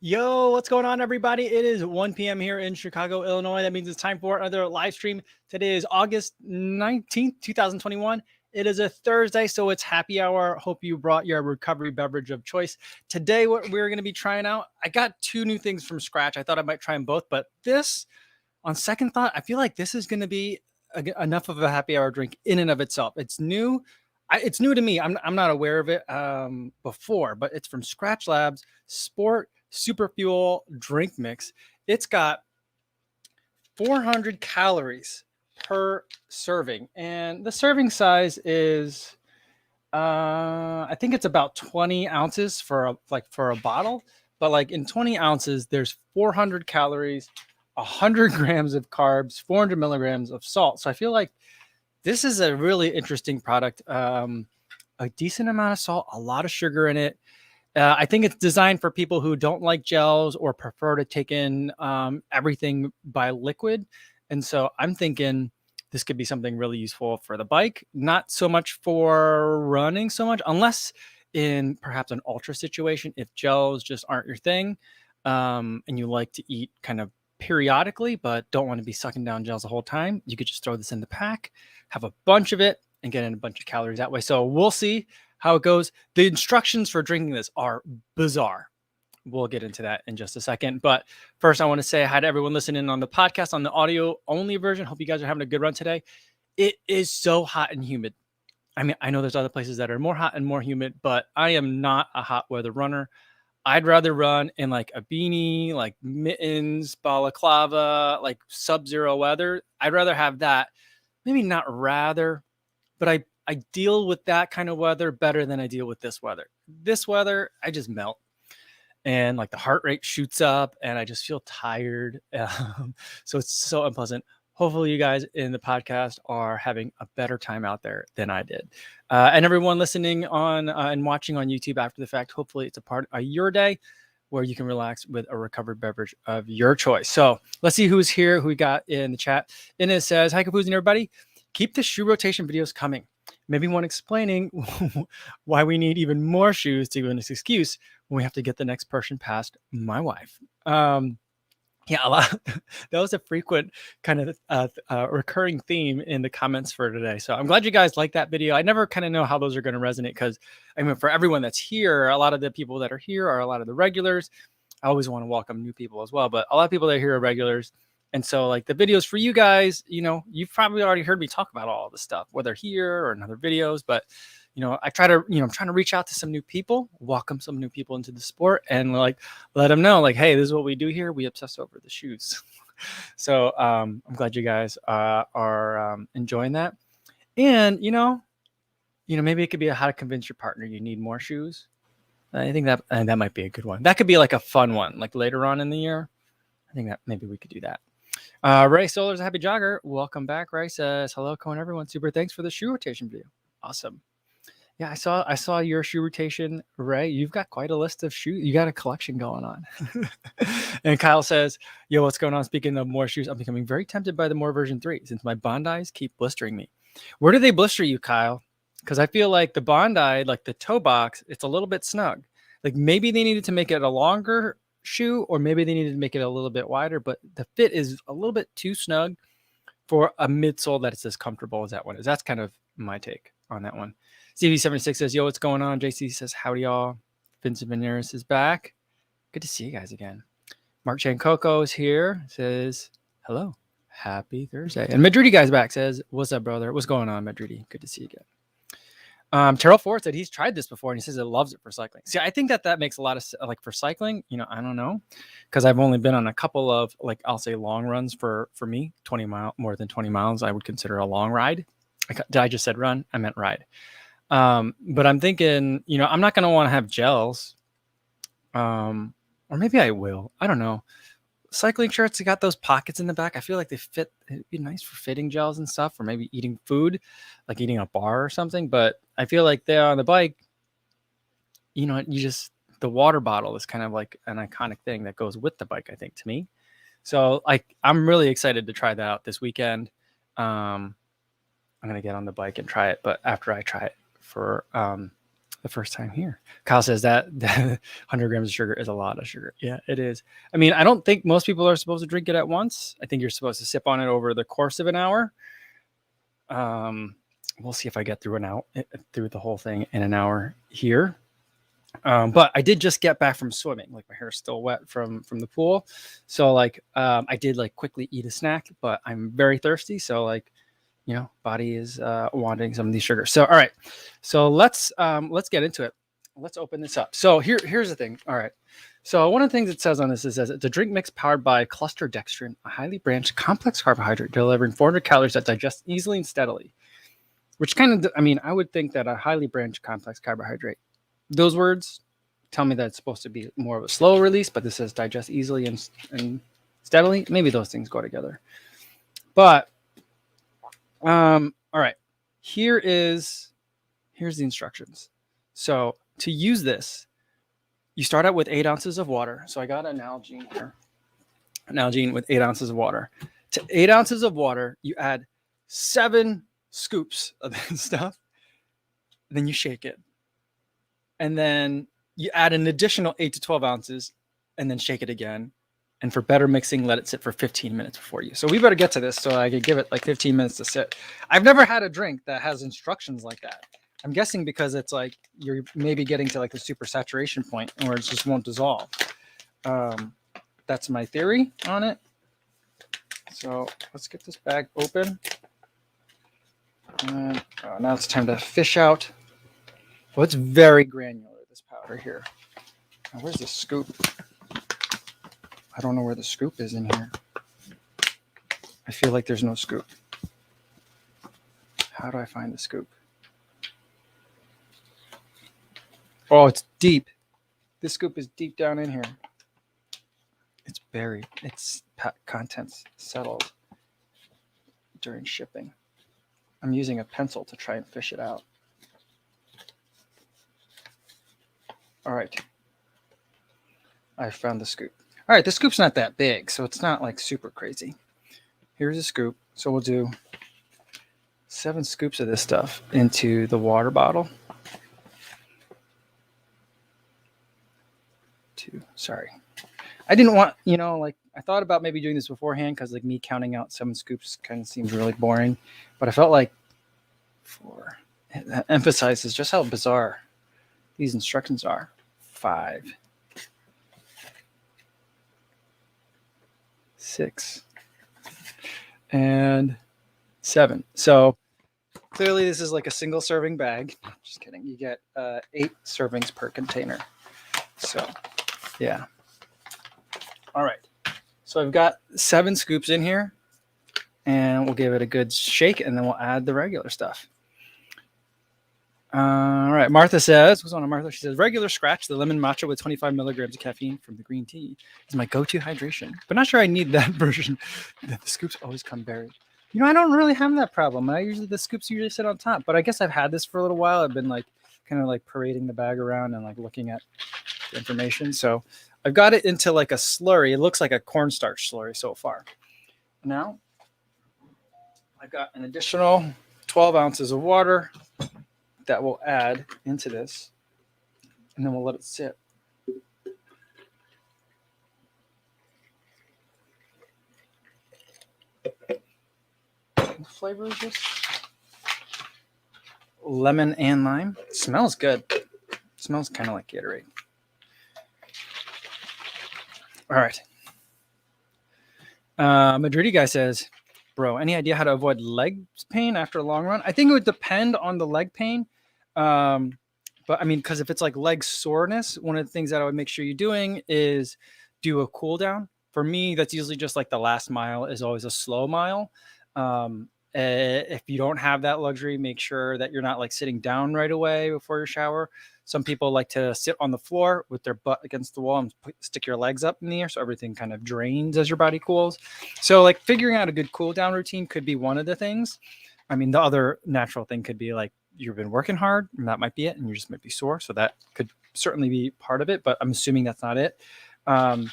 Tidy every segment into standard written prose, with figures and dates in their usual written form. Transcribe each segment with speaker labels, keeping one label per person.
Speaker 1: Yo, what's going on, everybody? It is 1 p.m. here in Chicago, Illinois. That means it's time for another live stream. Today is August 19th, 2021. It is a Thursday, so it's happy hour. Hope you brought your recovery beverage of choice. Today, what we're going to be trying out, I got two new things from Skratch. I thought I might try them both, but this, on second thought, I feel like this is going to be enough of a happy hour drink in and of itself. It's new. It's new to me. I'm not aware of it before, but it's from Skratch Labs Sport Super Fuel Drink Mix. It's got 400 calories per serving, and the serving size is I think it's about 20 ounces for a bottle, but like in 20 ounces there's 400 calories, 100 grams of carbs, 400 milligrams of salt. So I feel like this is a really interesting product. A decent amount of salt, a lot of sugar in it. I think it's designed for people who don't like gels or prefer to take in everything by liquid. And so I'm thinking this could be something really useful for the bike, not so much for running so much, unless in perhaps an ultra situation, if gels just aren't your thing, and you like to eat kind of periodically, but don't want to be sucking down gels the whole time, you could just throw this in the pack, have a bunch of it, and get in a bunch of calories that way. So we'll see how it goes. The instructions for drinking this are bizarre. We'll get into that in just a second. But first, I want to say hi to everyone listening on the podcast, on the audio only version. Hope you guys are having a good run today. It is so hot and humid. I mean, I know there's other places that are more hot and more humid, but I am not a hot weather runner. I'd rather run in like a beanie, like mittens, balaclava, like sub-zero weather. I'd rather have that. Maybe not rather, but I deal with that kind of weather better than I deal with this weather. This weather, I just melt, and like the heart rate shoots up and I just feel tired. So it's so unpleasant. Hopefully you guys in the podcast are having a better time out there than I did. And everyone listening on and watching on YouTube after the fact, hopefully it's a part of your day where you can relax with a recovered beverage of your choice. So let's see who's here, who we got in the chat. Ines says, hi, Capoozing everybody. Keep the shoe rotation videos coming. Maybe one explaining why we need even more shoes to give an excuse when we have to get the next person past my wife. Yeah, a lot. That was a frequent kind of recurring theme in the comments for today. So I'm glad you guys like that video. I never kind of know how those are going to resonate because, I mean, for everyone that's here, a lot of the people that are here are a lot of the regulars. I always want to welcome new people as well, but a lot of people that are here are regulars. And so like the videos for you guys, you know, you've probably already heard me talk about all this stuff, whether here or in other videos, but you know, I try to, you know, I'm trying to reach out to some new people, welcome some new people into the sport and like, let them know like, hey, this is what we do here. We obsess over the shoes. So I'm glad you guys are enjoying that. And, maybe it could be how to convince your partner you need more shoes. I think that might be a good one. That could be like a fun one, like later on in the year. I think that maybe we could do that. Ray Solar's a happy jogger. Welcome back. Ray says, hello, Cohen, everyone. Super thanks for the shoe rotation video. Awesome. Yeah, I saw your shoe rotation, Ray. You've got quite a list of shoes. You got a collection going on. And Kyle says, yo, what's going on? Speaking of more shoes, I'm becoming very tempted by the more version 3 since my Bondis keep blistering me. Where do they blister you, Kyle? Because I feel like the Bondi, like the toe box, it's a little bit snug. Like maybe they needed to make it a longer shoe or maybe they needed to make it a little bit wider, but the fit is a little bit too snug for a midsole that is as comfortable as that one is. That's kind of my take on that one. CV76 says, yo, what's going on? JC says, howdy, y'all. Vincent Veneris is back. Good to see you guys again. Mark Chancoco is here. Says, hello. Happy Thursday. And Madridi guy's back. Says, what's up, brother? What's going on, Madridi? Good to see you again. Terrell Ford said he's tried this before and he says it loves it for cycling. See, I think that makes a lot of like for cycling, I don't know, because I've only been on a couple of like I'll say long runs for me, more than 20 miles. I would consider a long ride. I just said run. I meant ride. But I'm thinking, I'm not going to want to have gels. Or maybe I will. I don't know. Cycling shirts, they got those pockets in the back. I feel like they fit. It'd be nice for fitting gels and stuff, or maybe eating food, like eating a bar or something. But I feel like they're on the bike. The water bottle is kind of like an iconic thing that goes with the bike, I think, to me. So I'm really excited to try that out this weekend. I'm going to get on the bike and try it. But after I try it for the first time here. Kyle says that 100 grams of sugar is a lot of sugar. Yeah, it is. I mean, I don't think most people are supposed to drink it at once. I think you're supposed to sip on it over the course of an hour. We'll see if I get through the whole thing in an hour here. But I did just get back from swimming. Like my hair's still wet from the pool. So like I did like quickly eat a snack, but I'm very thirsty. So like, you know, body is wanting some of these sugars. So all right. So let's get into it. Let's open this up. So here's the thing. All right. So one of the things it says on this is it's a drink mix powered by cluster dextrin, a highly branched complex carbohydrate delivering 400 calories that digest easily and steadily. Which kind of, I mean, I would think that a highly branched complex carbohydrate, those words tell me that it's supposed to be more of a slow release, but this says digest easily and steadily. Maybe those things go together. But, all right, here's the instructions. So to use this, you start out with 8 ounces of water. So I got an Nalgene here, an Nalgene with 8 ounces of water. To 8 ounces of water, you add 7 scoops of this stuff. Then you shake it. And then you add an additional 8 to 12 ounces and then shake it again. And for better mixing, let it sit for 15 minutes before you. So we better get to this so I could give it like 15 minutes to sit. I've never had a drink that has instructions like that. I'm guessing because it's like you're maybe getting to like the super saturation point where it just won't dissolve. That's my theory on it. So let's get this bag open. And now it's time to fish out. Well, it's very granular, this powder here. Now, where's the scoop? I don't know where the scoop is in here. I feel like there's no scoop. How do I find the scoop? Oh, it's deep. This scoop is deep down in here. It's buried. Its contents settled during shipping. I'm using a pencil to try and fish it out. All right. I found the scoop. All right, the scoop's not that big, so it's not like super crazy. Here's a scoop. So we'll do 7 scoops of this stuff into the water bottle. 2, sorry. I didn't want, you know, like I thought about maybe doing this beforehand because like me counting out 7 scoops kind of seems really boring. But I felt like 4, that emphasizes just how bizarre these instructions are. 5, 6, and 7. So clearly this is like a single serving bag. Just kidding. You get 8 servings per container. So yeah. All right. So I've got 7 scoops in here and we'll give it a good shake and then we'll add the regular stuff. All right. Martha says, what's on Martha? She says, regular Skratch, the lemon matcha with 25 milligrams of caffeine from the green tea is my go-to hydration, but not sure I need that version. The scoops always come buried. You know, I don't really have that problem. The scoops usually sit on top, but I guess I've had this for a little while. I've been like kind of like parading the bag around and like looking at the information. So I've got it into like a slurry. It looks like a cornstarch slurry so far. Now I've got an additional 12 ounces of water that we'll add into this, and then we'll let it sit. What flavor is this? Lemon and lime. It smells good. It smells kind of like Gatorade. All right. Madridi guy says, bro, any idea how to avoid leg pain after a long run? I think it would depend on the leg pain. But I mean, because if it's like leg soreness, one of the things that I would make sure you're doing is do a cool down. For me, that's usually just like the last mile is always a slow mile. If you don't have that luxury, make sure that you're not like sitting down right away before your shower. Some people like to sit on the floor with their butt against the wall and stick your legs up in the air so everything kind of drains as your body cools. So like figuring out a good cool down routine could be one of the things. I mean, the other natural thing could be like you've been working hard and that might be it, and you just might be sore. So that could certainly be part of it, but I'm assuming that's not it. And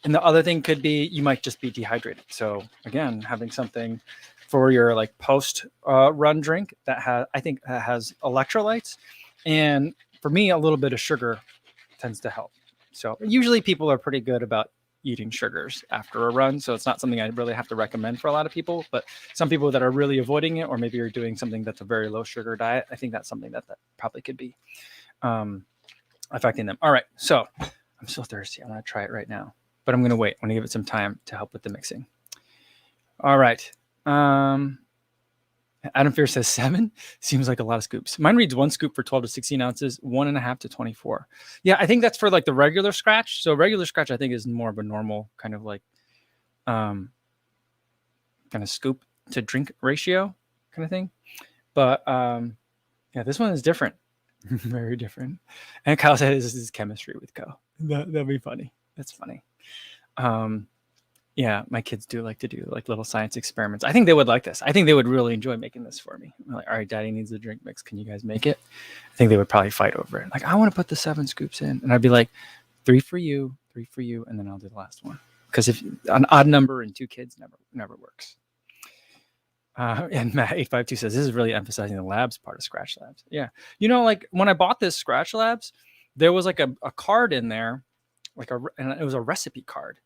Speaker 1: the other thing could be you might just be dehydrated. So again, having something for your like post run drink that has electrolytes. And for me, a little bit of sugar tends to help. So usually people are pretty good about eating sugars after a run. So it's not something I really have to recommend for a lot of people, but some people that are really avoiding it, or maybe you're doing something that's a very low sugar diet, I think that's something that probably could be affecting them. All right. So I'm so thirsty. I'm going to try it right now, but I'm going to wait. I'm going to give it some time to help with the mixing. All right. Adam Fear says 7 seems like a lot of scoops. Mine reads 1 scoop for 12 to 16 ounces, 1.5 to 24. Yeah, I think that's for like the regular Skratch. So regular Skratch, I think, is more of a normal kind of like kind of scoop to drink ratio kind of thing. But yeah, this one is different. Very different. And Kyle said this is chemistry with Co. That'd be funny. That's funny. Yeah, my kids do like to do like little science experiments. I think they would like this. I think they would really enjoy making this for me. I'm like, all right, Daddy needs a drink mix. Can you guys make it? I think they would probably fight over it. Like, I want to put the 7 scoops in. And I'd be like, 3 for you, 3 for you, and then I'll do the last one. Because if an odd number and 2 kids never works. And Matt 852 says, this is really emphasizing the labs part of Skratch Labs. Yeah. You know, like when I bought this Skratch Labs, there was like a card in there, and it was a recipe card.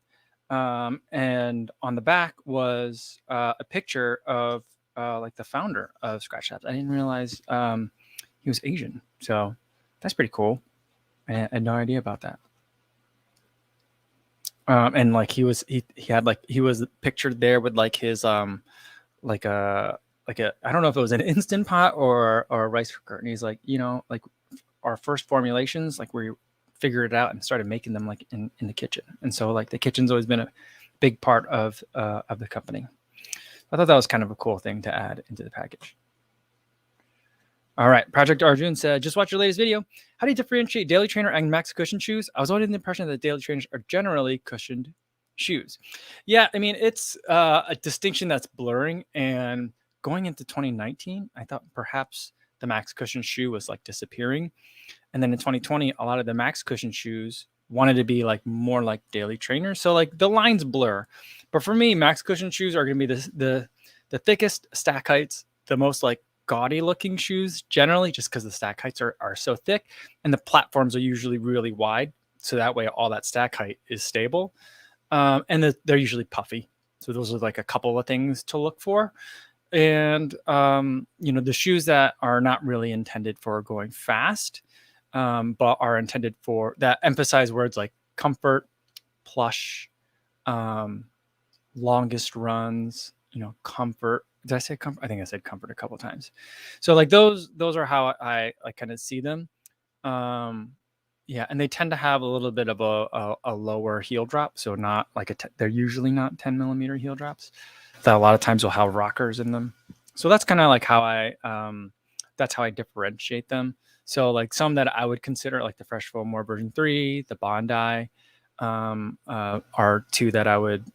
Speaker 1: And on the back was a picture of like the founder of Skratch Labs. I didn't realize he was Asian, so that's pretty cool. I had no idea about that. And like he was pictured there with like his like a I don't know if it was an Instant Pot or a rice cooker, and he's like, you know, like our first formulations, like we figured it out and started making them like in the kitchen. And so like the kitchen's always been a big part of the company. I thought that was kind of a cool thing to add into the package. All right. Project Arjun said, just watch your latest video. How do you differentiate daily trainer and max cushion shoes? I was under the impression that daily trainers are generally cushioned shoes. Yeah. I mean, it's a distinction that's blurring, and going into 2019, I thought perhaps the max cushion shoe was like disappearing. And then in 2020, a lot of the max cushion shoes wanted to be like more like daily trainers. So like the lines blur. But for me, max cushion shoes are going to be the thickest stack heights, the most like gaudy looking shoes generally, just because the stack heights are so thick, and the platforms are usually really wide. So that way all that stack height is stable. And they're usually puffy. So those are like a couple of things to look for. And, you know, the shoes that are not really intended for going fast, but are intended for that emphasize words like comfort, plush, longest runs, you know, comfort. Did I say comfort? I think I said comfort a couple of times. So like those are how I kind of see them. Yeah. And they tend to have a little bit of a lower heel drop. So not like they're usually not 10 millimeter heel drops. That a lot of times will have rockers in them. So that's kind of like how that's how I differentiate them. So like some that I would consider like the Fresh Foam More version 3, the Bondi are 2 that I would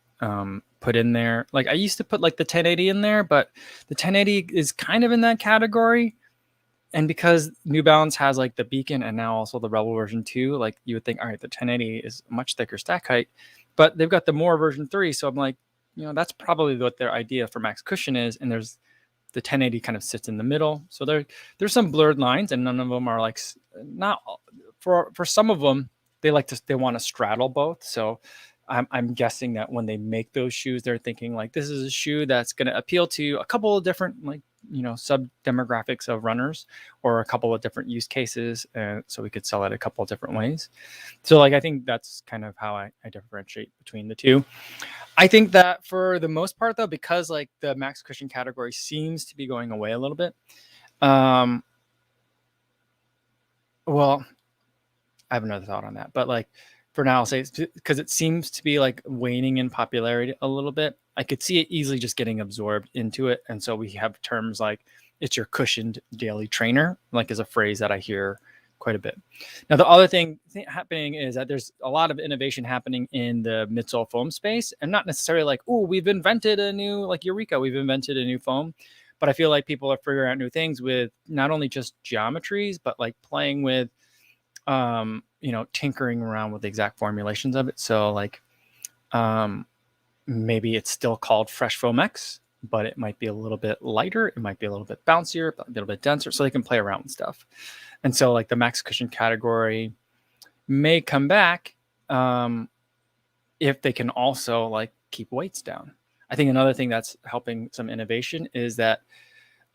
Speaker 1: put in there. Like I used to put like the 1080 in there, but the 1080 is kind of in that category. And because New Balance has like the Beacon and now also the Rebel version 2, like you would think, all right, the 1080 is much thicker stack height, but they've got the More version 3. So I'm like, you know, that's probably what their idea for max cushion is. And there's the 1080 kind of sits in the middle. So there's some blurred lines, and none of them are like, not for some of them, they want to straddle both. So I'm guessing that when they make those shoes, they're thinking like, this is a shoe that's going to appeal to a couple of different, like, you know, sub demographics of runners, or a couple of different use cases. So we could sell it a couple of different ways. So like, I think that's kind of how I differentiate between the two. I think that for the most part though, because like the max cushion category seems to be going away a little bit. Well, I have another thought on that, but like for now, I'll say because it seems to be like waning in popularity a little bit. I could see it easily just getting absorbed into it. And so we have terms like it's your cushioned daily trainer, like is a phrase that I hear quite a bit. Now, the other thing happening is that there's a lot of innovation happening in the midsole foam space, and not necessarily like, oh, we've invented a new, like Eureka, we've invented a new foam. But I feel like people are figuring out new things with not only just geometries, but like playing with, you know, tinkering around with the exact formulations of it. So like, maybe it's still called Fresh Foam X, but it might be a little bit lighter. It might be a little bit bouncier, a little bit denser, so they can play around with stuff. And so like the max cushion category may come back if they can also like keep weights down. I think another thing that's helping some innovation is that,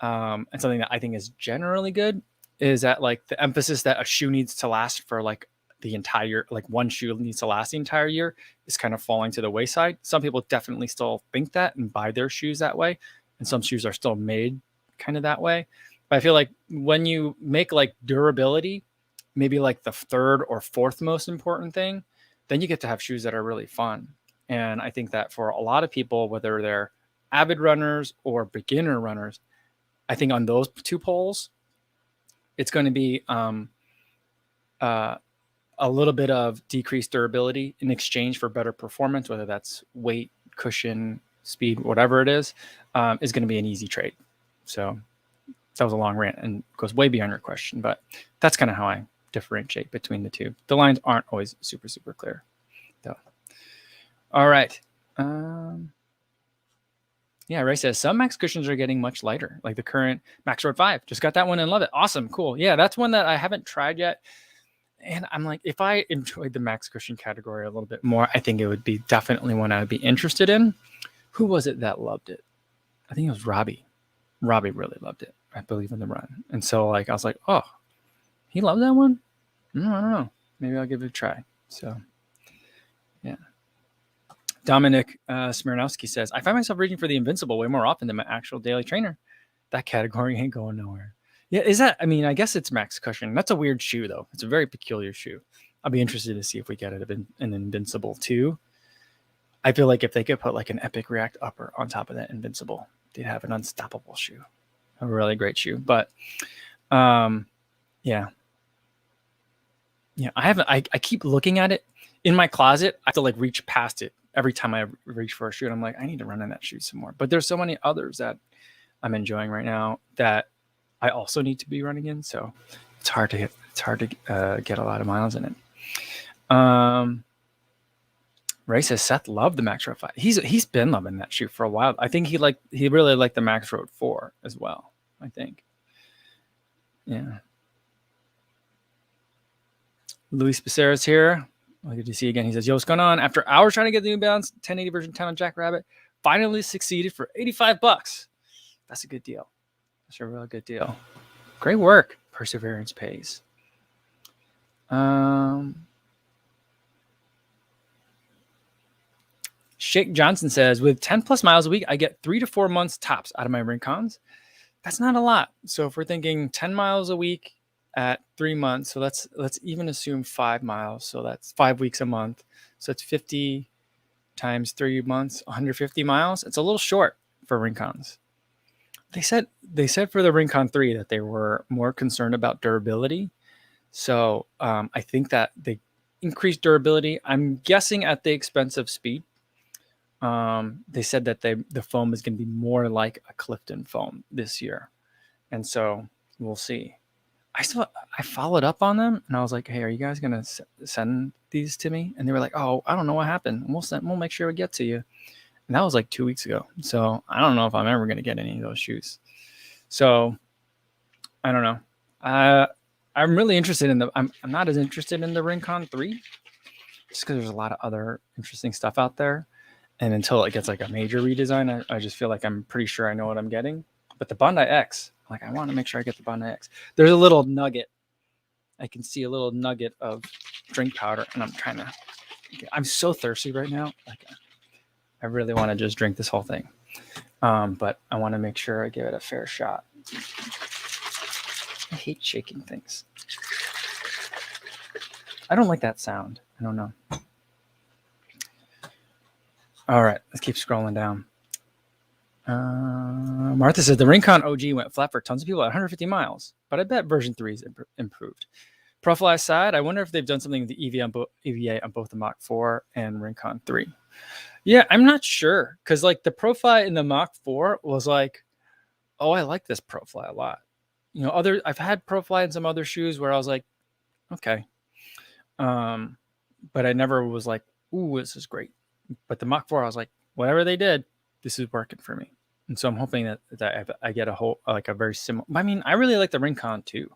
Speaker 1: and something that I think is generally good, is that like the emphasis that a shoe needs to last for like the entire, like one shoe needs to last the entire year is kind of falling to the wayside. Some people definitely still think that and buy their shoes that way. And some shoes are still made kind of that way. But I feel like when you make like durability, maybe like the third or fourth most important thing, then you get to have shoes that are really fun. And I think that for a lot of people, whether they're avid runners or beginner runners, I think on those two poles, it's going to be a little bit of decreased durability in exchange for better performance, whether that's weight, cushion, speed, whatever it is going to be an easy trade. So that was a long rant and goes way beyond your question, but that's kind of how I differentiate between the two. The lines aren't always super, super clear, though. All right. Yeah, Ray says some max cushions are getting much lighter, like the current Max Road 5. Just got that one and love it. Awesome, cool. Yeah, that's one that I haven't tried yet. And I'm like, if I enjoyed the max cushion category a little bit more, I think it would be definitely one I would be interested in. Who was it that loved it? I think it was Robbie. Robbie really loved it, I believe, in the run. And so like I was like, oh, he loved that one? I don't know. Maybe I'll give it a try. So, yeah. Dominic Smirnowski says, I find myself reaching for the Invincible way more often than my actual daily trainer. That category ain't going nowhere. Yeah, is that, I mean, I guess it's max cushion. That's a weird shoe, though. It's a very peculiar shoe. I'll be interested to see if we get it an Invincible, too. I feel like if they could put like an Epic React upper on top of that Invincible, they'd have an unstoppable shoe. A really great shoe. But, yeah. Yeah, I keep looking at it in my closet. I have to like reach past it every time I reach for a shoe. And I'm like, I need to run in that shoe some more. But there's so many others that I'm enjoying right now that I also need to be running in. So it's hard to get a lot of miles in it. Ray says Seth loved the Max Road 5. He's been loving that shoe for a while. I think he really liked the Max Road 4 as well, I think. Yeah. Luis Becerra's here. Good to see you again. He says, yo, what's going on? After hours trying to get the New Balance 1080 version 10 on Jackrabbit, finally succeeded for $85. That's a good deal. That's a real good deal. Great work. Perseverance pays. Shake Johnson says, with 10 plus miles a week, I get 3 to 4 months tops out of my Rincons. That's not a lot. So if we're thinking 10 miles a week at 3 months, so let's even assume 5 miles. So that's 5 weeks a month. So it's 50 times 3 months, 150 miles. It's a little short for Rincons. They said for the Rincon 3 that they were more concerned about durability. So I think that they increased durability. I'm guessing at the expense of speed. They said that the foam is going to be more like a Clifton foam this year. And so we'll see. I followed up on them and I was like, hey, are you guys going to send these to me? And they were like, oh, I don't know what happened. We'll make sure we get to you. And that was like 2 weeks ago. So I don't know if I'm ever going to get any of those shoes. So I don't know. I'm really interested in I'm not as interested in the Rincon 3 just because there's a lot of other interesting stuff out there. And until it gets like a major redesign, I just feel like I'm pretty sure I know what I'm getting. But the Bondi X, like I want to make sure I get the Bondi X. There's a little nugget. I can see a little nugget of drink powder, and I'm so thirsty right now. Like I really want to just drink this whole thing. But I want to make sure I give it a fair shot. I hate shaking things. I don't like that sound. I don't know. All right, let's keep scrolling down. Martha says the Rincon OG went flat for tons of people at 150 miles, but I bet version 3 is improved. Profile side, I wonder if they've done something with the EVA on both the Mach 4 and Rincon 3. Yeah, I'm not sure because like the profile in the Mach 4 was like, oh, I like this profile a lot. You know, I've had profile in some other shoes where I was like, okay, but I never was like, ooh, this is great. But the Mach 4, I was like, whatever they did, this is working for me. And so I'm hoping that I get a very similar. I mean, I really like the Rincon too.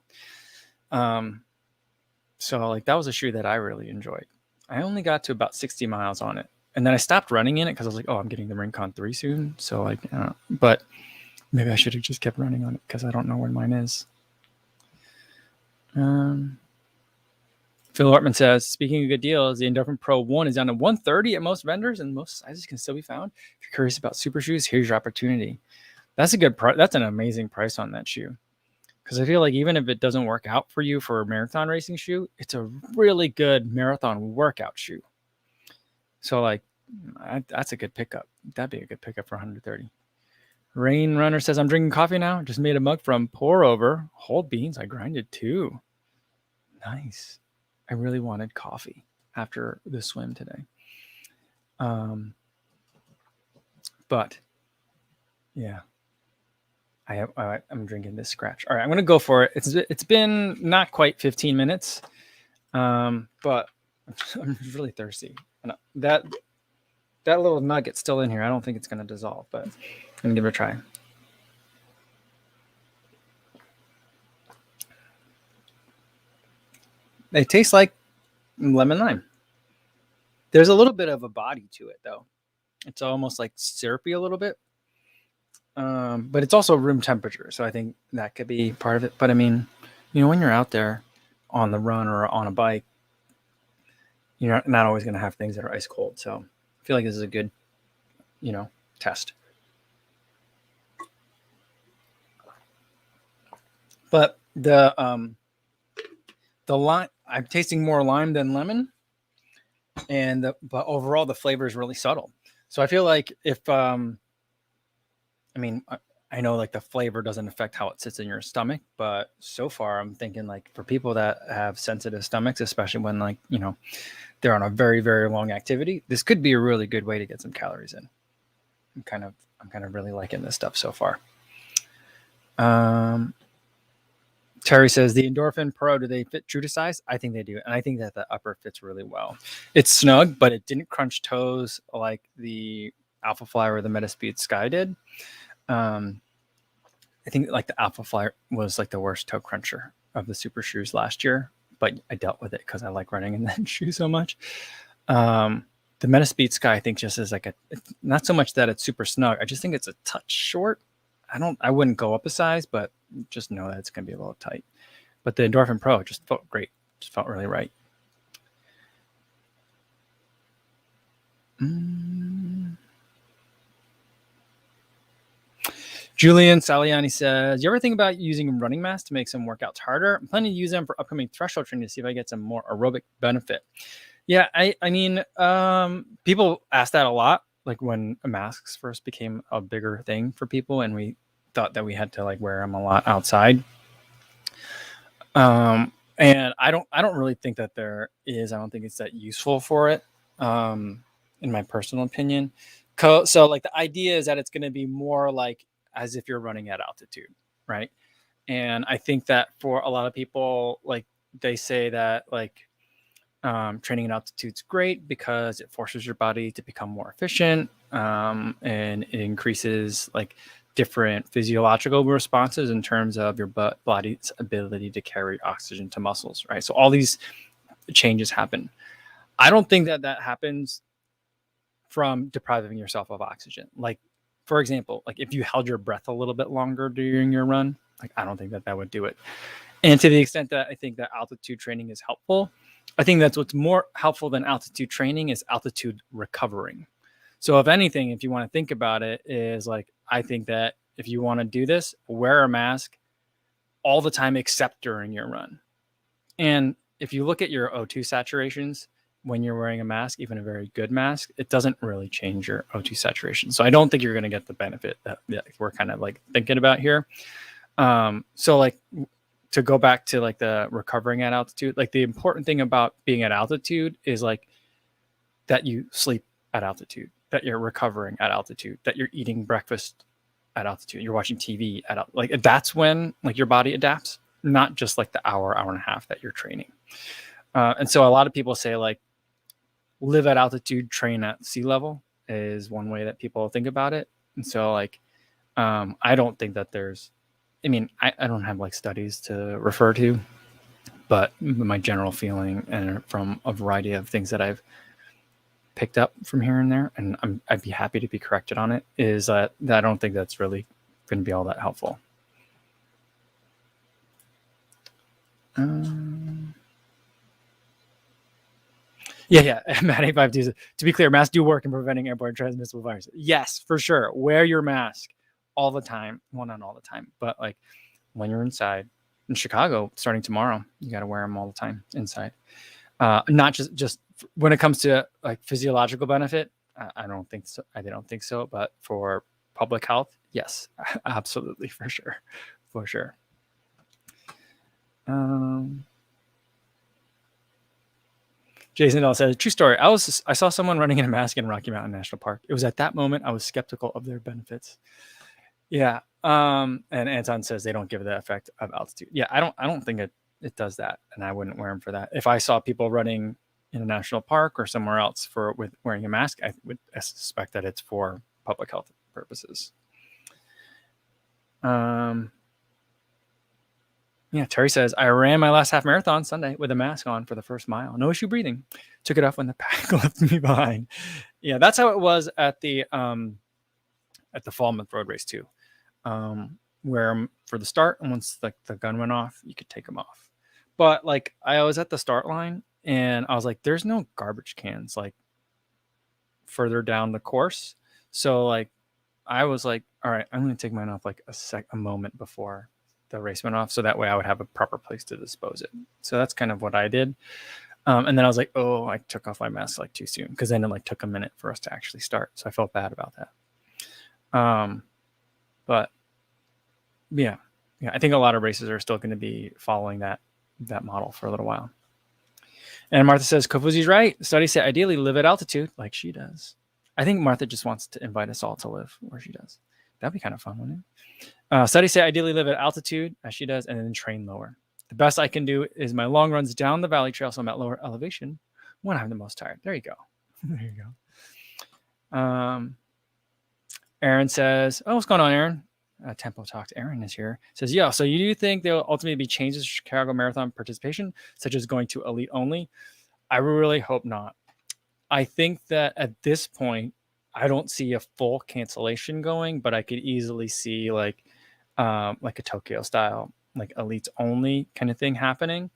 Speaker 1: So like that was a shoe that I really enjoyed. I only got to about 60 miles on it, and then I stopped running in it because I was like, oh, I'm getting the Rincon 3 soon. So like, but maybe I should have just kept running on it because I don't know where mine is. Phil Ortman says, speaking of good deals, the Endorphin Pro 1 is down to $130 at most vendors, and most sizes can still be found. If you're curious about super shoes, here's your opportunity. That's a good price. That's an amazing price on that shoe. Because I feel like even if it doesn't work out for you for a marathon racing shoe, it's a really good marathon workout shoe. So like, that's a good pickup. That'd be a good pickup for 130. Rain Runner says, I'm drinking coffee now. Just made a mug from Pour Over. Whole beans. I grinded too. Nice. I really wanted coffee after the swim today. But yeah, I'm drinking this Skratch. All right, I'm going to go for it. It's been not quite 15 minutes, but I'm really thirsty. And that little nugget's still in here. I don't think it's going to dissolve, but I'm going to give it a try. They taste like lemon lime. There's a little bit of a body to it, though. It's almost like syrupy a little bit. But it's also room temperature, so I think that could be part of it. But I mean, when you're out there on the run or on a bike, you're not always going to have things that are ice cold. So I feel like this is a good, test. But the lime, I'm tasting more lime than lemon, but overall the flavor is really subtle. So I feel like if I know like the flavor doesn't affect how it sits in your stomach, but so far I'm thinking like for people that have sensitive stomachs, especially when like, they're on a very, very long activity, this could be a really good way to get some calories in. I'm kind of really liking this stuff so far. Terry says, the Endorphin Pro, do they fit true to size? I think they do. And I think that the upper fits really well. It's snug, but it didn't crunch toes like the Alpha Fly or the Metaspeed Sky did. I think like the Alpha Fly was like the worst toe cruncher of the super shoes last year, but I dealt with it because I like running in that shoe so much. The Metaspeed Sky, I think, just is like not so much that it's super snug. I just think it's a touch short. I wouldn't go up a size, but just know that it's going to be a little tight. But the Endorphin Pro just felt great. Just felt really right. Julian Saliani says, you ever think about using running masks to make some workouts harder? I'm planning to use them for upcoming threshold training to see if I get some more aerobic benefit. Yeah, I mean, people ask that a lot, like when masks first became a bigger thing for people and we thought that we had to like wear them a lot outside. And I don't really think that there is. I don't think it's that useful for it, in my personal opinion. So like the idea is that it's going to be more like as if you're running at altitude, right? And I think that for a lot of people, like they say that like training at altitude is great because it forces your body to become more efficient, and it increases like different physiological responses in terms of your body's ability to carry oxygen to muscles, right? So all these changes happen. I don't think that happens from depriving yourself of oxygen. Like, for example, like if you held your breath a little bit longer during your run, like I don't think that would do it. And to the extent that I think that altitude training is helpful, I think that's what's more helpful than altitude training is altitude recovering. So if anything, if you want to think about it, is like, I think that if you want to do this, wear a mask all the time except during your run. And if you look at your O2 saturations when you're wearing a mask, even a very good mask, it doesn't really change your O2 saturation. So I don't think you're going to get the benefit that we're kind of like thinking about here. So like to go back to like the recovering at altitude, like the important thing about being at altitude is like that you sleep at altitude, that you're recovering at altitude, that you're eating breakfast at altitude, you're watching TV at like that's when like your body adapts, not just like the hour and a half that you're training. And so a lot of people say like live at altitude, train at sea level is one way that people think about it. And so like I don't think that there's, I mean, I don't have like studies to refer to, but my general feeling and from a variety of things that I've picked up from here and there, and I'd be happy to be corrected on it, is that I don't think that's really going to be all that helpful. Yeah. Matt 852. To be clear, masks do work in preventing airborne transmissible viruses. Yes, for sure. Wear your mask all the time. Well, not all the time, but like when you're inside. In Chicago, starting tomorrow, you got to wear them all the time inside. Not just when it comes to like physiological benefit. I don't think so. I don't think so. But for public health, yes, absolutely, for sure. Jason L says, true story. I saw someone running in a mask in Rocky Mountain National Park. It was at that moment I was skeptical of their benefits. Yeah. And Anton says they don't give the effect of altitude. Yeah, I don't think it does that, and I wouldn't wear them for that. If I saw people running in a national park or somewhere else with wearing a mask, I would suspect that it's for public health purposes. Yeah, Terry says, I ran my last half marathon Sunday with a mask on for the first mile. No issue breathing. Took it off when the pack left me behind. Yeah, that's how it was at the Falmouth Road Race too. Where for the start, and once like the gun went off, you could take them off. But like I was at the start line and I was like, there's no garbage cans like further down the course. So like I was like, all right, I'm gonna take mine off like a moment before the race went off, so that way I would have a proper place to dispose it. So that's kind of what I did. And then I was like, oh, I took off my mask like too soon, because then it like took a minute for us to actually start. So I felt bad about that. But yeah, I think a lot of races are still going to be following that model for a little while. And Martha says, Kofuzi's right. Studies say ideally live at altitude like she does. I think Martha just wants to invite us all to live where she does. That'd be kind of fun, wouldn't it? Studies say ideally live at altitude as she does, and then train lower. The best I can do is my long runs down the valley trail, so I'm at lower elevation when I'm the most tired. There you go. There you go. Aaron says, oh, what's going on, Aaron? Tempo Talks. Aaron is here. Says, yeah, so you do think there will ultimately be changes to Chicago Marathon participation, such as going to elite only? I really hope not. I think that at this point, I don't see a full cancellation going, but I could easily see like a Tokyo style, like elites only kind of thing happening.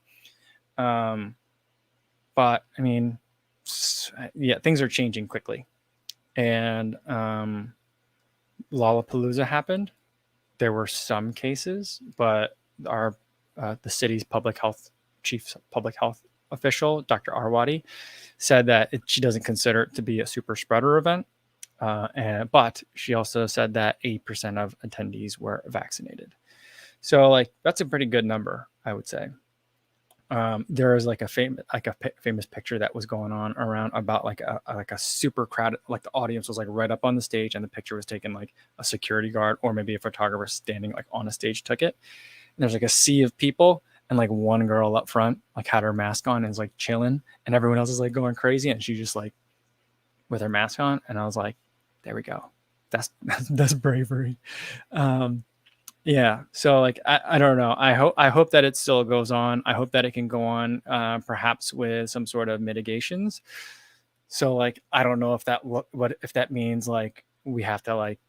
Speaker 1: But I mean, yeah, things are changing quickly. And Lollapalooza happened. There were some cases, but the city's chief public health official, Dr. Arwadi, said that she doesn't consider it to be a super spreader event. But she also said that 8% of attendees were vaccinated. So like that's a pretty good number, I would say. There is like a famous picture that was going on around about like a super crowded, like the audience was like right up on the stage, and the picture was taken like a security guard or maybe a photographer standing like on a stage took it. And there's like a sea of people, and like one girl up front like had her mask on and is like chilling, and everyone else is like going crazy, and she just like with her mask on. And I was like, there we go. That's bravery. Yeah. So like, I don't know. I hope that it still goes on. I hope that it can go on, perhaps with some sort of mitigations. So like, I don't know if that means like we have to like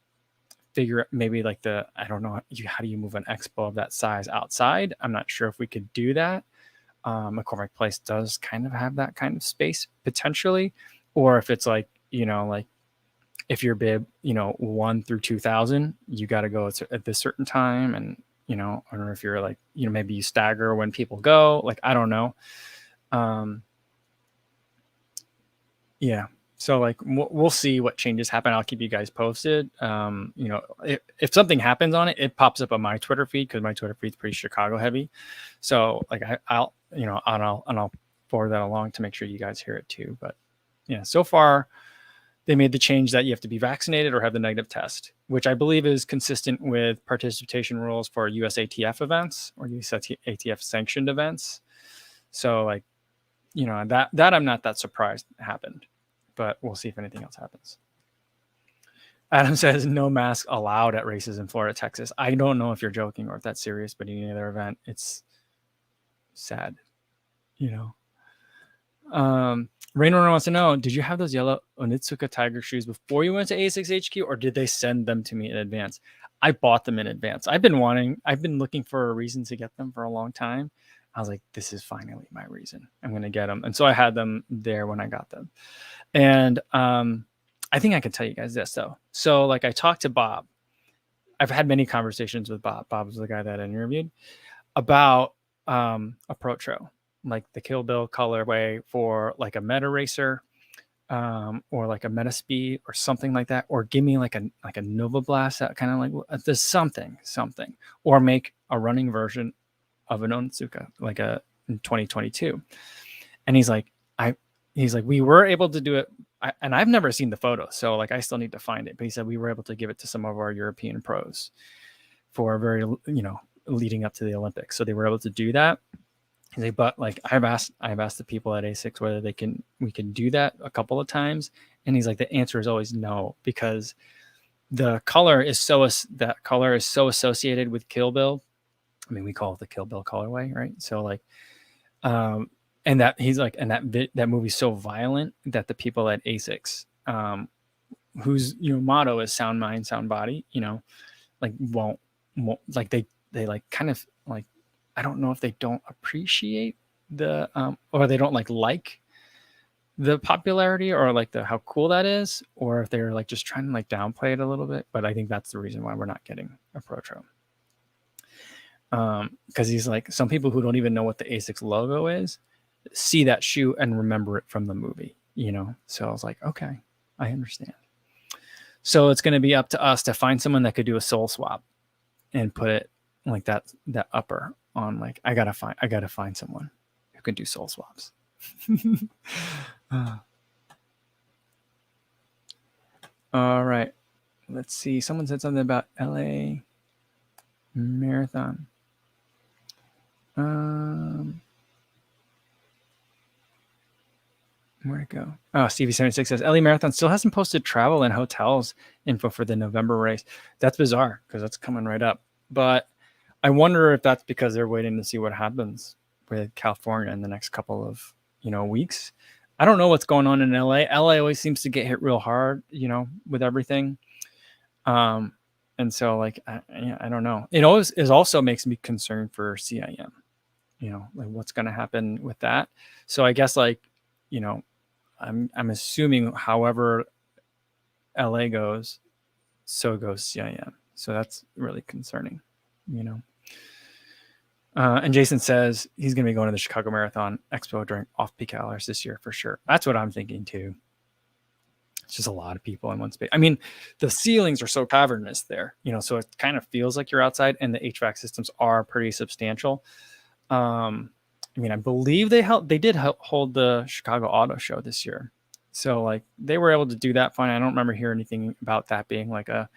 Speaker 1: figure maybe like I don't know how do you move an expo of that size outside? I'm not sure if we could do that. McCormick Place does kind of have that kind of space potentially, or if it's like, like if your bib, 1 through 2000, you got to go at this certain time. And, or if you're like, maybe you stagger when people go, like, I don't know. Yeah. So like, we'll see what changes happen. I'll keep you guys posted. If something happens on it, it pops up on my Twitter feed, because my Twitter feed's pretty Chicago heavy. So like I'll forward that along to make sure you guys hear it too. But yeah, so far, they made the change that you have to be vaccinated or have the negative test, which I believe is consistent with participation rules for USATF events or USATF sanctioned events. So like, that I'm not that surprised happened, but we'll see if anything else happens. Adam says no mask allowed at races in Florida, Texas. I don't know if you're joking or if that's serious, but any other event, it's sad, you know. Raynor wants to know, did you have those yellow Onitsuka Tiger shoes before you went to A6 HQ, or did they send them to me in advance? I bought them in advance. I've been looking for a reason to get them for a long time. I was like, this is finally my reason. I'm going to get them. And so I had them there when I got them. And I think I can tell you guys this, though. So, like, I talked to Bob. I've had many conversations with Bob. Bob was the guy that I interviewed about a Pro Tro, like the Kill Bill colorway for like a Meta Racer, or like a Meta Speed or something like that, or give me like a Nova Blast, that kind of like there's something, or make a running version of an Onitsuka like a in 2022. And he's like, we were able to do it. And I've never seen the photo, so like I still need to find it. But he said we were able to give it to some of our European pros for very, leading up to the Olympics. So they were able to do that. He's like, but like I've asked the people at A6 whether we can do that a couple of times, and he's like, the answer is always no, because the color is so associated with Kill Bill. I mean, we call it the Kill Bill colorway, right? So like, and that he's like, and that movie's so violent that the people at A6, whose motto is sound mind, sound body, like won't like they like kind of like, I don't know if they don't appreciate the or they don't like the popularity or like the how cool that is, or if they're like just trying to like downplay it a little bit. But I think that's the reason why we're not getting a Pro Tro. Because he's like, some people who don't even know what the A6 logo is see that shoe and remember it from the movie, So I was like, okay, I understand. So it's going to be up to us to find someone that could do a sole swap and put it like that upper on. Like, I gotta find someone who can do sole swaps. All right, let's see. Someone said something about LA Marathon. Where'd it go? Oh, Stevie76 says LA Marathon still hasn't posted travel and hotels info for the November race. That's bizarre because that's coming right up. But I wonder if that's because they're waiting to see what happens with California in the next couple of weeks. I don't know what's going on in LA. LA always seems to get hit real hard, with everything. And so like I don't know. It always also makes me concerned for CIM. Like what's going to happen with that. So I guess like I'm assuming however LA goes, so goes CIM. So that's really concerning, And Jason says he's going to be going to the Chicago Marathon Expo during off-peak hours this year for sure. That's what I'm thinking too. It's just a lot of people in one space. I mean, the ceilings are so cavernous there, so it kind of feels like you're outside, and the HVAC systems are pretty substantial. I mean, I believe they did hold the Chicago Auto Show this year. So like they were able to do that fine. I don't remember hearing anything about that being like a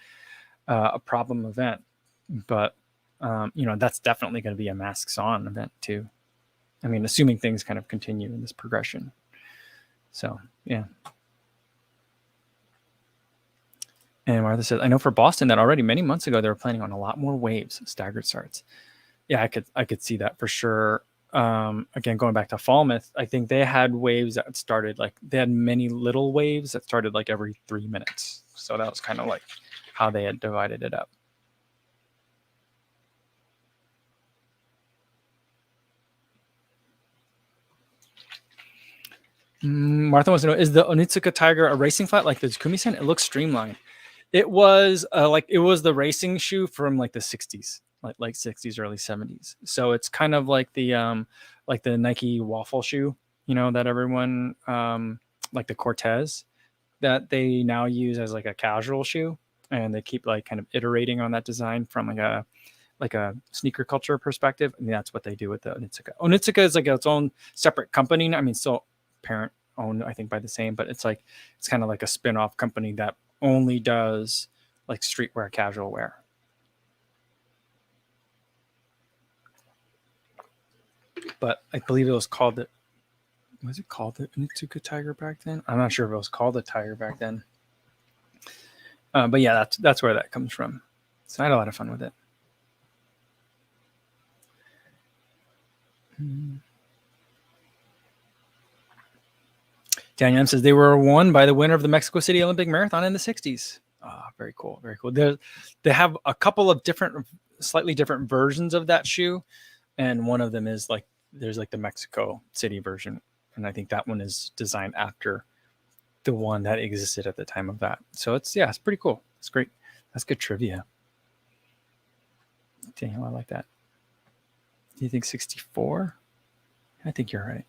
Speaker 1: problem event, but that's definitely going to be a masks on event too. I mean, assuming things kind of continue in this progression. So yeah. And Martha says, I know for Boston that already many months ago, they were planning on a lot more waves, staggered starts. Yeah, I could see that for sure. Again, going back to Falmouth, I think they had waves that started like they had many little waves that started like every 3 minutes. So that was kind of like how they had divided it up. Martha wants to know, is the Onitsuka Tiger a racing flat like the Takumi-san? It looks streamlined. It was the racing shoe from like the 60s, like 60s, early 70s. So it's kind of like the Nike waffle shoe, that everyone like the Cortez that they now use as like a casual shoe, and they keep like kind of iterating on that design from like a sneaker culture perspective, and that's what they do with the Onitsuka. Onitsuka is like its own separate company. I mean, still parent owned, I think, by the same, but it's kind of like a spin-off company that only does like streetwear, casual wear. But I believe it was called the Onitsuka Tiger back then? I'm not sure if it was called the Tiger back then. But yeah, that's where that comes from. So I had a lot of fun with it. Daniel M says they were won by the winner of the Mexico City Olympic Marathon in the 60s. Oh, very cool. Very cool. They have a couple of slightly different versions of that shoe. And one of them is like, there's like the Mexico City version. And I think that one is designed after the one that existed at the time of that. So it's pretty cool. It's great. That's good trivia. Daniel, I like that. Do you think 64? I think you're right.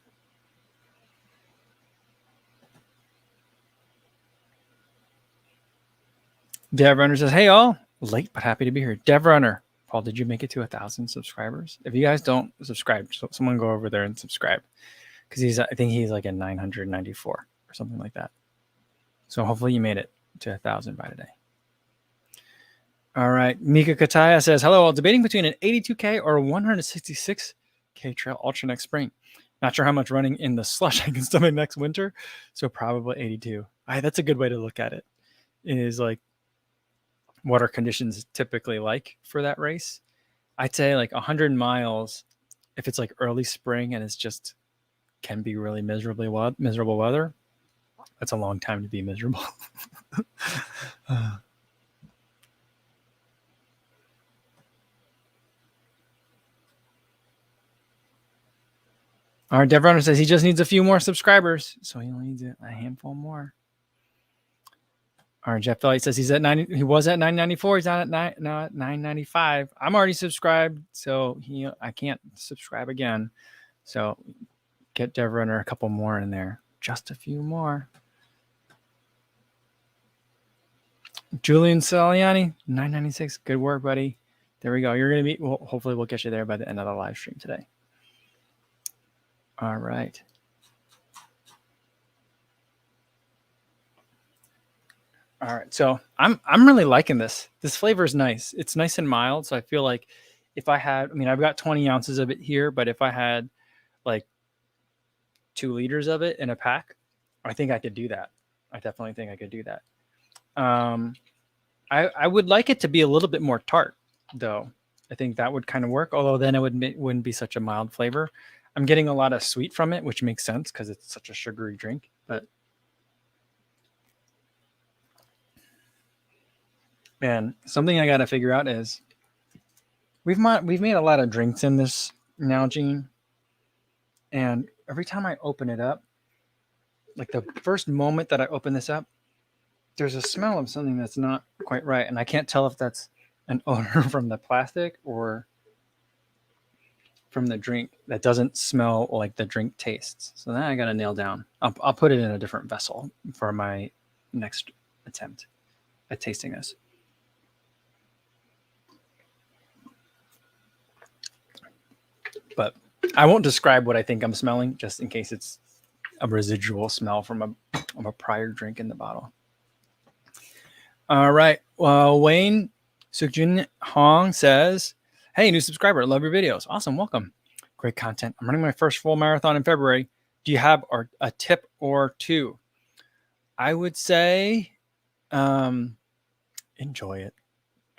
Speaker 1: Dev Runner says, hey all, late but happy to be here. Dev Runner, Paul, did you make it to 1,000 subscribers? If you guys don't subscribe, so someone go over there and subscribe, because I think he's like at 994 or something like that. So hopefully you made it to 1,000 by today. All right, Mika Kataya says, hello all, debating between an 82K or 166K trail ultra next spring. Not sure how much running in the slush I can stomach next winter, so probably 82. That's a good way to look at it. It is like, what are conditions typically like for that race? I'd say like 100 miles, if it's like early spring and it's just can be really miserable weather, that's a long time to be miserable. Our Dev Runner says he just needs a few more subscribers, so he only needs a handful more. Our Jeff Elliott says he's at 90. He was at 994. He's not at now at 995. I'm already subscribed, so I can't subscribe again. So get Dev Runner a couple more in there, just a few more. Julian Saliani, 996. Good work, buddy. There we go. You're gonna be. Well, hopefully, we'll get you there by the end of the live stream today. All right. All right. So I'm really liking this. This flavor is nice. It's nice and mild. So I feel like if I had, I've got 20 ounces of it here, but if I had like 2 liters of it in a pack, I think I could do that. I definitely think I could do that. I would like it to be a little bit more tart, though. I think that would kind of work. Although then it wouldn't be such a mild flavor. I'm getting a lot of sweet from it, which makes sense because it's such a sugary drink. But man, something I got to figure out is we've made a lot of drinks in this now, Gene. And every time I open it up, like the first moment that I open this up, there's a smell of something that's not quite right. And I can't tell if that's an odor from the plastic or from the drink that doesn't smell like the drink tastes. So that I got to nail down. I'll put it in a different vessel for my next attempt at tasting this. But I won't describe what I think I'm smelling, just in case it's a residual smell from a prior drink in the bottle. All right. Well, Wayne Sukjun Hong says, hey, new subscriber. Love your videos. Awesome. Welcome. Great content. I'm running my first full marathon in February. Do you have a tip or two? I would say enjoy it.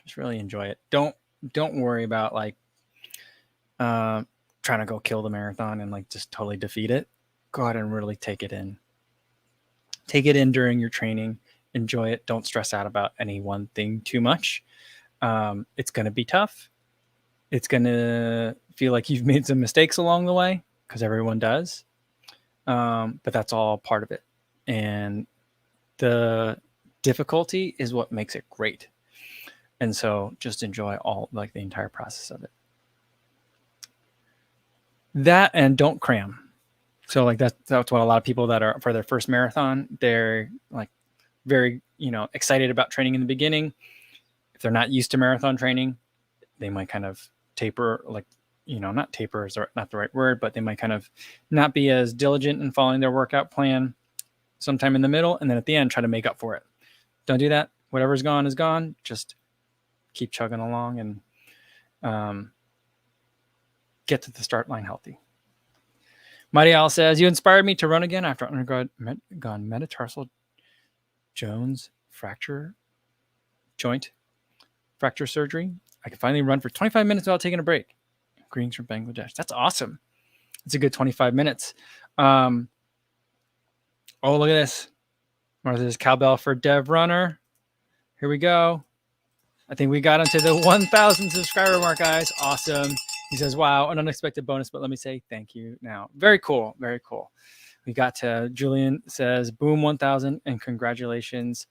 Speaker 1: Just really enjoy it. Don't worry about like trying to go kill the marathon and like just totally defeat it. Go ahead and really take it in. Take it in during your training. Enjoy it. Don't stress out about any one thing too much. It's going to be tough. It's going to feel like you've made some mistakes along the way because everyone does. But that's all part of it. And the difficulty is what makes it great. And so just enjoy the entire process of it. That and don't cram. So like that's what a lot of people that are for their first marathon, they're like very, excited about training in the beginning. If they're not used to marathon training, they might kind of taper, not taper is not the right word, but they might kind of not be as diligent in following their workout plan sometime in the middle. And then at the end, try to make up for it. Don't do that. Whatever's gone is gone. Just keep chugging along and get to the start line healthy. Mighty Al says, you inspired me to run again after undergone metatarsal Jones fracture joint fracture surgery. I can finally run for 25 minutes without taking a break. Greetings from Bangladesh. That's awesome. It's a good 25 minutes. Oh, look at this. Martha says cowbell for Dev Runner. Here we go. I think we got onto the 1,000 subscriber mark, guys. Awesome. He says, wow, an unexpected bonus, but let me say thank you now. Very cool. Very cool. We got to, Julian says, boom, 1,000, and congratulations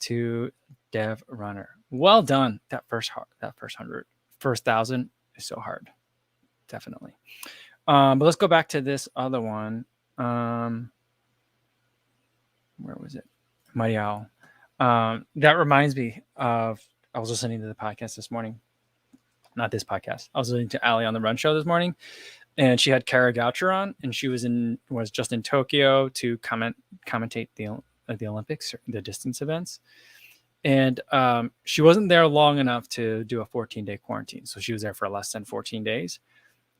Speaker 1: to Dev Runner. Well done. That first 100, first 1,000 is so hard. Definitely. But let's go back to this other one. Where was it? Mighty Owl. That reminds me of, I was listening to the podcast this morning. Not this podcast. I was listening to Ali on the Run Show this morning, and she had Kara Goucher on, and she was just in Tokyo to commentate the Olympics, the distance events. And she wasn't there long enough to do a 14-day quarantine. So she was there for less than 14 days.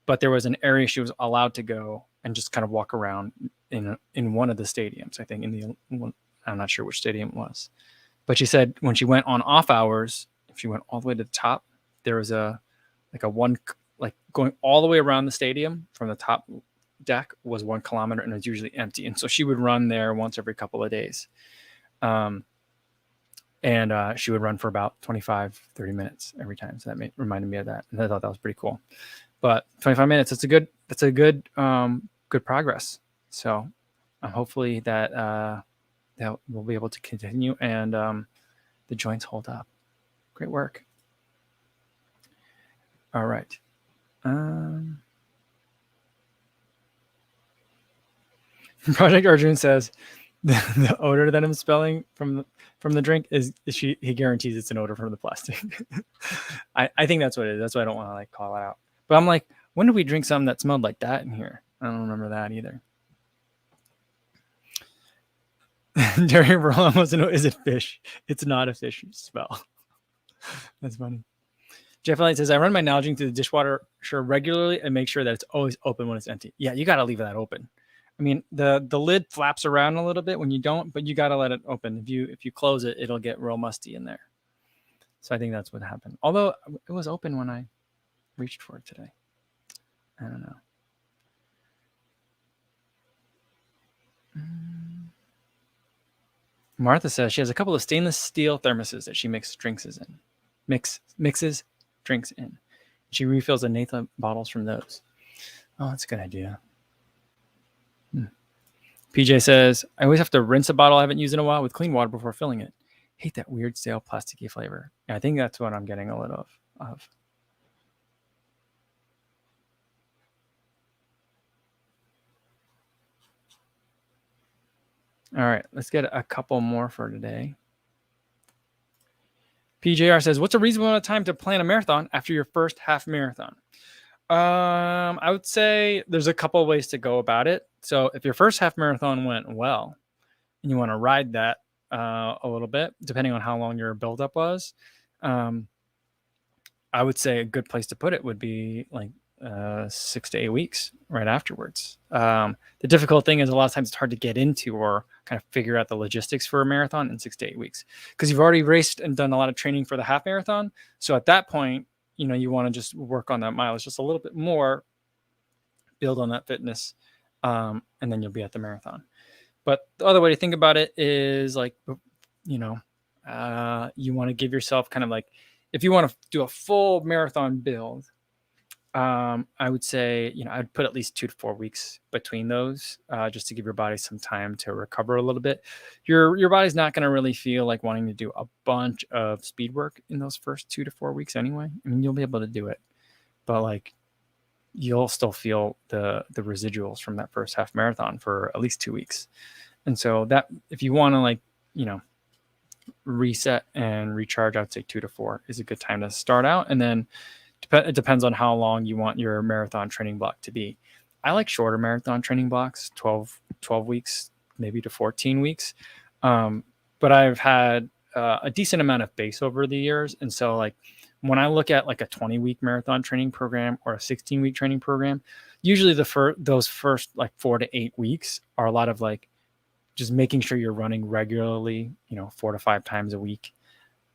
Speaker 1: But there was an area she was allowed to go and just kind of walk around in one of the stadiums. I think I'm not sure which stadium it was. But she said when she went on off hours, if she went all the way to the top, there was going all the way around the stadium from the top deck was 1 kilometer, and it was usually empty. And so she would run there once every couple of days. And she would run for about 25, 30 minutes every time. So that reminded me of that. And I thought that was pretty cool. But 25 minutes, that's a good progress. So hopefully that we'll be able to continue and the joints hold up. Great work. All right. Project Arjun says the odor that I'm smelling from the drink he guarantees it's an odor from the plastic. I think that's what it is. That's why I don't want to call it out. But I'm like, when did we drink something that smelled like that in here? I don't remember that either. Jerry Roland wants to know, is it fish? It's not a fish smell. That's funny. Jeff Elliott says, I run my Nalgene through the dishwasher regularly and make sure that it's always open when it's empty. Yeah, you got to leave that open. I mean, the lid flaps around a little bit when you don't, but you got to let it open. If you close it, it'll get real musty in there. So I think that's what happened. Although it was open when I reached for it today. I don't know. Martha says she has a couple of stainless steel thermoses that she mixes drinks in. She refills the Nathan bottles from those. Oh, that's a good idea. PJ says, I always have to rinse a bottle I haven't used in a while with clean water before filling it. Hate that weird stale plasticky flavor. Yeah, I think that's what I'm getting a little of. All right, let's get a couple more for today. PJR says, what's a reasonable amount of time to plan a marathon after your first half marathon? I would say there's a couple of ways to go about it. So if your first half marathon went well and you want to ride that a little bit, depending on how long your buildup was, I would say a good place to put it would be 6 to 8 weeks right afterwards. The difficult thing is a lot of times it's hard to get into or kind of figure out the logistics for a marathon in 6 to 8 weeks because you've already raced and done a lot of training for the half marathon. So at that point, you want to just work on that mileage just a little bit more, build on that fitness, and then you'll be at the marathon. But the other way to think about it is you want to give yourself kind of if you want to do a full marathon build, I would say, I'd put at least 2 to 4 weeks between those, just to give your body some time to recover a little bit. Your body's not going to really feel like wanting to do a bunch of speed work in those first 2 to 4 weeks anyway. I mean, you'll be able to do it, but you'll still feel the residuals from that first half marathon for at least 2 weeks. And so that if you want to reset and recharge, I'd say 2 to 4 is a good time to start out. And then it depends on how long you want your marathon training block to be. I like shorter marathon training blocks, 12 weeks, maybe to 14 weeks. But I've had a decent amount of base over the years. And so when I look at a 20-week marathon training program or a 16-week training program, usually those first 4 to 8 weeks are a lot of just making sure you're running regularly, 4 to 5 times a week.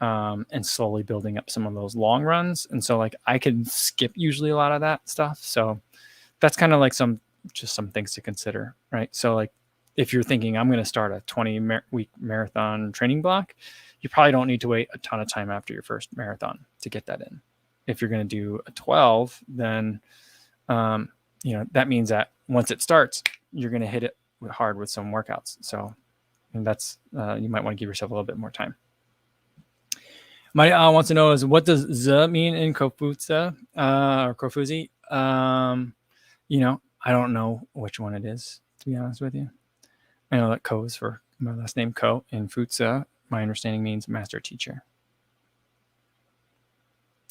Speaker 1: and slowly building up some of those long runs. And so like I can skip usually a lot of that stuff. So that's kind of like some things to consider, right? So like if you're thinking I'm going to start a 20-week marathon training block, you probably don't need to wait a ton of time after your first marathon to get that in. If you're going to do a 12, then that means that once it starts, you're going to hit it hard with some workouts. So and that's you might want to give yourself a little bit more time. Mari wants to know is what does "z" mean in Kofuzi or Kofuzi? I don't know which one it is, to be honest with you. I know that Ko is for my last name, Ko, and Futsa, my understanding, means master teacher.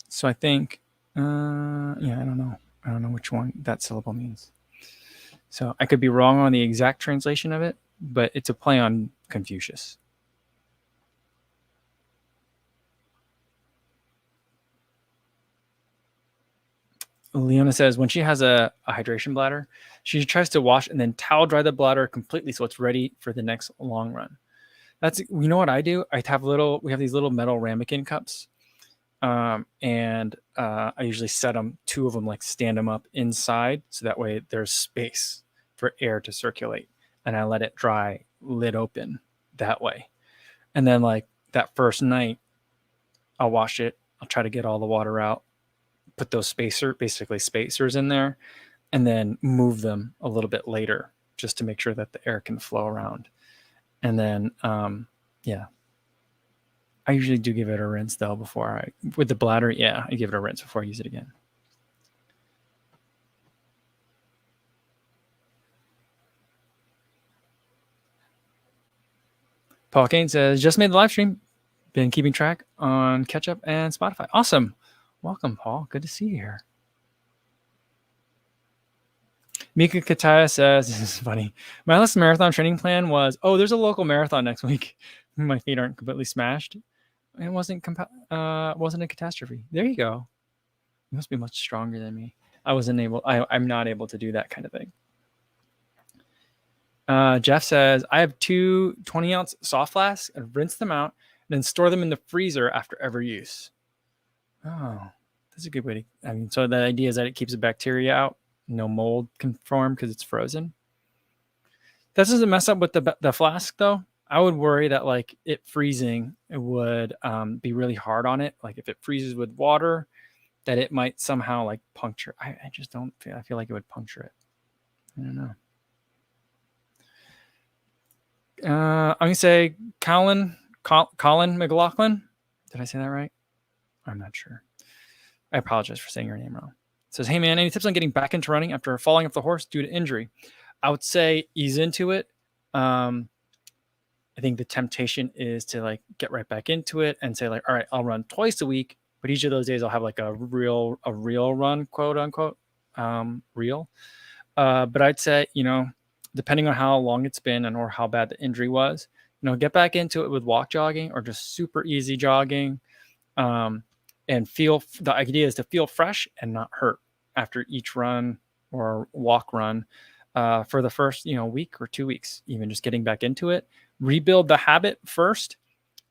Speaker 1: So I think, I don't know. I don't know which one that syllable means. So I could be wrong on the exact translation of it, but it's a play on Confucius. Leona says when she has a hydration bladder, she tries to wash and then towel dry the bladder completely so it's ready for the next long run. That's what I do. We have these little metal ramekin cups, and I usually set them, 2 of them, like stand them up inside so that way there's space for air to circulate, and I let it dry lid open that way. And then like that first night, I'll wash it. I'll try to get all the water out, put those spacers in there, and then move them a little bit later just to make sure that the air can flow around. And then, I usually do give it a rinse though with the bladder. Yeah, I give it a rinse before I use it again. Paul Kane says, just made the live stream. Been keeping track on Catch Up and Spotify. Awesome. Welcome, Paul. Good to see you here. Mika Kataya says, this is funny. My last marathon training plan was, there's a local marathon next week. My feet aren't completely smashed. It wasn't a catastrophe. There you go. You must be much stronger than me. I'm not able to do that kind of thing. Jeff says, I have 2 20-ounce soft flasks and rinse them out and then store them in the freezer after every use. Oh, that's a good way to, so the idea is that it keeps the bacteria out. No mold can form because it's frozen. That doesn't mess up with the flask though. I would worry that like it freezing, it would be really hard on it. Like if it freezes with water, that it might somehow like puncture. I just don't feel, I feel like it would puncture it. I don't know. I'm going to say Colin McLaughlin. Did I say that right? I'm not sure. I apologize for saying your name wrong. It says, hey man, any tips on getting back into running after falling off the horse due to injury? I would say ease into it. I think the temptation is to like get right back into it and say like, all right, I'll run twice a week, but each of those days I'll have like a real run, quote unquote, real. But I'd say, depending on how long it's been or how bad the injury was, get back into it with walk jogging or just super easy jogging. And the idea is to feel fresh and not hurt after each run or walk run for the first, week or 2 weeks, even just getting back into it, rebuild the habit first,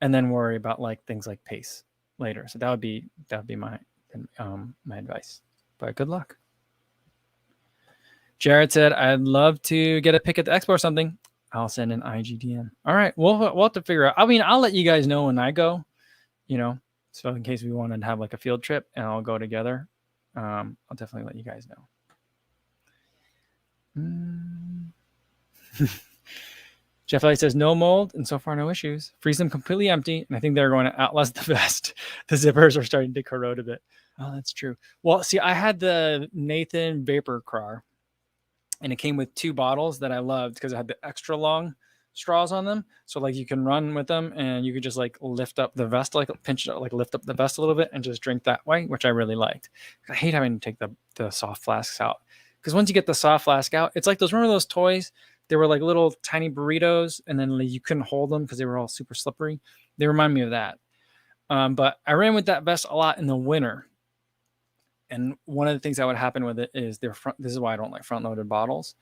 Speaker 1: and then worry about like things like pace later. So that would be my advice, but good luck. Jared said, I'd love to get a pick at the Expo or something. I'll send an IGDM. All right. We'll have to figure out. I'll let you guys know when I go, so in case we wanted to have like a field trip and I'll go together. I'll definitely let you guys know. Jeff Elliott says, no mold and so far no issues. Freeze them completely empty. And I think they're going to outlast the vest. The zippers are starting to corrode a bit. Oh, that's true. Well, see, I had the Nathan Vapor Car and it came with 2 bottles that I loved because it had the extra long straws on them. So like you can run with them and you could just like lift up the vest, like pinch it, like lift up the vest a little bit and just drink that way, which I really liked. I hate having to take the soft flasks out because once you get the soft flask out, it's like remember those toys? They were like little tiny burritos and then you couldn't hold them because they were all super slippery. They remind me of that. But I ran with that vest a lot in the winter. And one of the things that would happen with it is this is why I don't like front loaded bottles,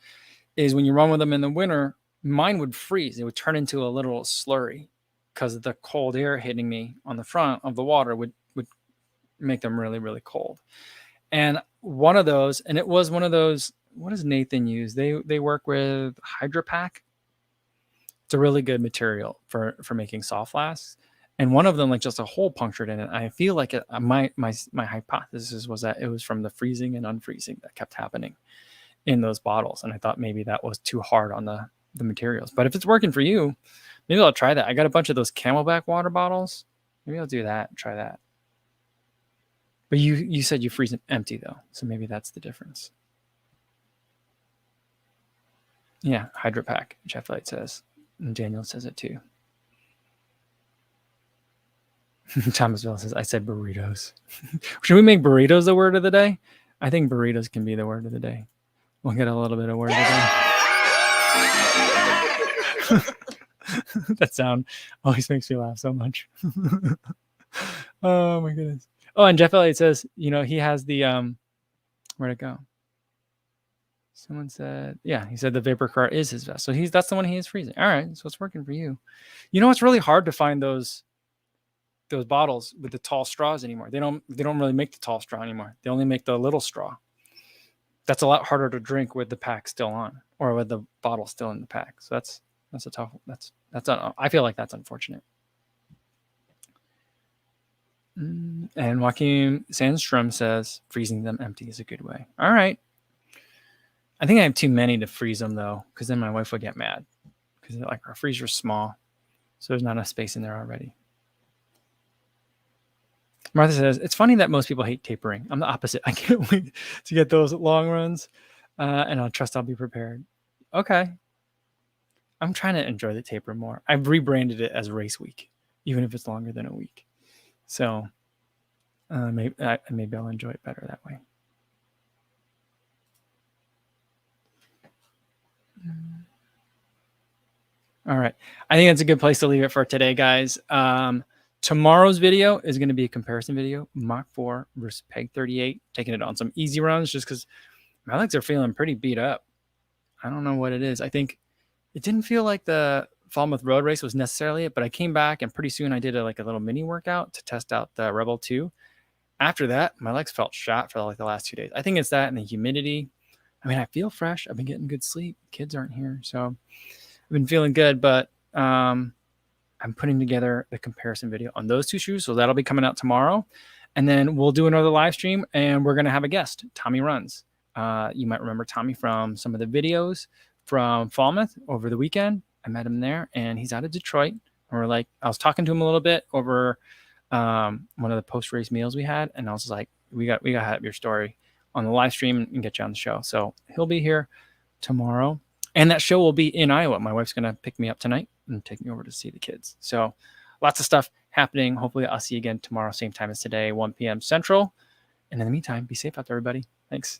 Speaker 1: is when you run with them in the winter, mine would freeze. It would turn into a little slurry. because the cold air hitting me on the front of the water would make them really, really cold. And one of those, and it was one of those, what does Nathan use? They work with Hydra Pack. It's a really good material for making soft flasks. And one of them, like, just a hole punctured in it. I feel like my hypothesis was that it was from the freezing and unfreezing that kept happening in those bottles. And I thought maybe that was too hard on the materials. But if it's working for you, maybe I'll try that. I got a bunch of those Camelback water bottles. Maybe I'll do that. Try that. But you said you freeze them empty, though. So maybe that's the difference. Yeah, Hydra Pack, Jeff Light says. And Daniel says it too. Thomas Bell says, I said burritos. Should we make burritos the word of the day? I think burritos can be the word of the day. We'll get a little bit of word of the day. That sound always makes me laugh so much. Oh my goodness. Oh, and Jeff Elliott says, he has the where'd it go? Someone said, yeah, he said the vapor car is his vest. So that's the one he is freezing. All right, so it's working for you. It's really hard to find those bottles with the tall straws anymore. They don't really make the tall straw anymore. They only make the little straw. That's a lot harder to drink with the pack still on, or with the bottle still in the pack. So that's a tough. I feel like that's unfortunate. And Joaquin Sandstrom says freezing them empty is a good way. All right. I think I have too many to freeze them though, because then my wife would get mad because like our freezer's small, so there's not enough space in there already. Martha says, it's funny that most people hate tapering. I'm the opposite. I can't wait to get those long runs, and I'll trust I'll be prepared. Okay. I'm trying to enjoy the taper more. I've rebranded it as race week, even if it's longer than a week. So maybe I'll enjoy it better that way. All right. I think that's a good place to leave it for today, guys. Tomorrow's video is going to be a comparison video, Mach 4 versus Peg 38, taking it on some easy runs just because my legs are feeling pretty beat up. I don't know what it is. I think it didn't feel like the Falmouth Road Race was necessarily it, but I came back and pretty soon I did a little mini workout to test out the Rebel 2. After that, my legs felt shot for the last 2 days. I think it's that and the humidity. I mean, I feel fresh. I've been getting good sleep. Kids aren't here, so I've been feeling good, but I'm putting together the comparison video on those two shoes. So that'll be coming out tomorrow. And then we'll do another live stream and we're going to have a guest, Tommy Runs. You might remember Tommy from some of the videos from Falmouth over the weekend. I met him there and he's out of Detroit. And I was talking to him a little bit over one of the post-race meals we had. And I was like, we got to have your story on the live stream and get you on the show. So he'll be here tomorrow. And that show will be in Iowa. My wife's going to pick me up tonight and take me over to see the kids. So lots of stuff happening. Hopefully I'll see you again tomorrow, same time as today, 1 p.m. Central. And in the meantime, be safe out there, everybody. Thanks.